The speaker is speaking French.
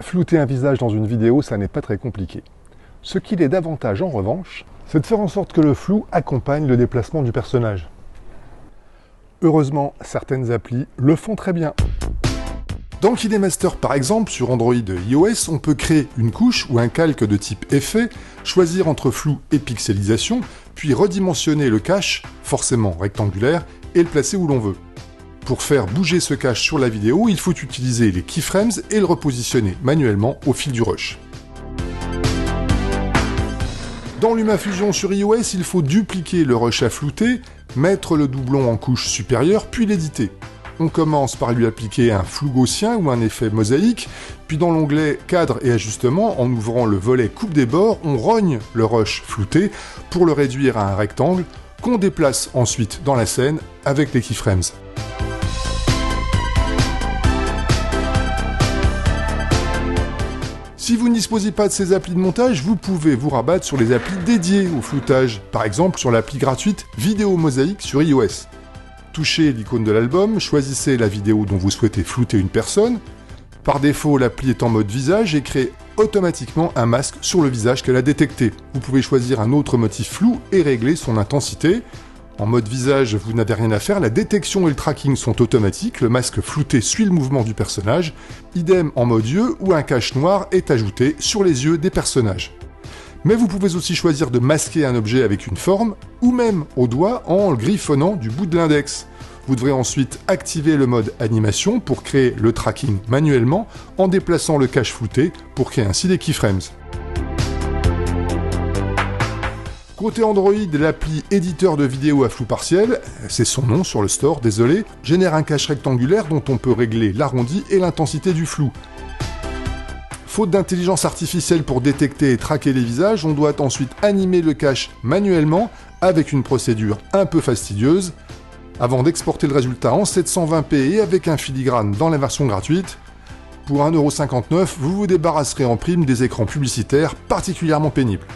Flouter un visage dans une vidéo, ça n'est pas très compliqué. Ce qu'il est davantage en revanche, c'est de faire en sorte que le flou accompagne le déplacement du personnage. Heureusement, certaines applis le font très bien. Dans KineMaster par exemple, sur Android et iOS, on peut créer une couche ou un calque de type effet, choisir entre flou et pixelisation, puis redimensionner le cache, forcément rectangulaire, et le placer où l'on veut. Pour faire bouger ce cache sur la vidéo, il faut utiliser les keyframes et le repositionner manuellement au fil du rush. Dans LumaFusion sur iOS, il faut dupliquer le rush à flouter, mettre le doublon en couche supérieure, puis l'éditer. On commence par lui appliquer un flou gaussien ou un effet mosaïque, puis dans l'onglet cadre et ajustement, en ouvrant le volet coupe des bords, on rogne le rush flouté pour le réduire à un rectangle qu'on déplace ensuite dans la scène avec les keyframes. Si vous ne disposez pas de ces applis de montage, vous pouvez vous rabattre sur les applis dédiées au floutage, par exemple sur l'appli gratuite Vidéo Mosaïque sur iOS. Touchez l'icône de l'album, choisissez la vidéo dont vous souhaitez flouter une personne. Par défaut, l'appli est en mode visage et crée automatiquement un masque sur le visage qu'elle a détecté. Vous pouvez choisir un autre motif flou et régler son intensité. En mode visage, vous n'avez rien à faire, la détection et le tracking sont automatiques, le masque flouté suit le mouvement du personnage. Idem en mode yeux, où un cache noir est ajouté sur les yeux des personnages. Mais vous pouvez aussi choisir de masquer un objet avec une forme, ou même au doigt en le griffonnant du bout de l'index. Vous devrez ensuite activer le mode animation pour créer le tracking manuellement, en déplaçant le cache flouté pour créer ainsi des keyframes. Côté Android, l'appli éditeur de vidéo à flou partiel, c'est son nom sur le store, désolé, génère un cache rectangulaire dont on peut régler l'arrondi et l'intensité du flou. Faute d'intelligence artificielle pour détecter et traquer les visages, on doit ensuite animer le cache manuellement avec une procédure un peu fastidieuse, avant d'exporter le résultat en 720p et avec un filigrane dans la version gratuite. Pour 1,59 €, vous vous débarrasserez en prime des écrans publicitaires particulièrement pénibles.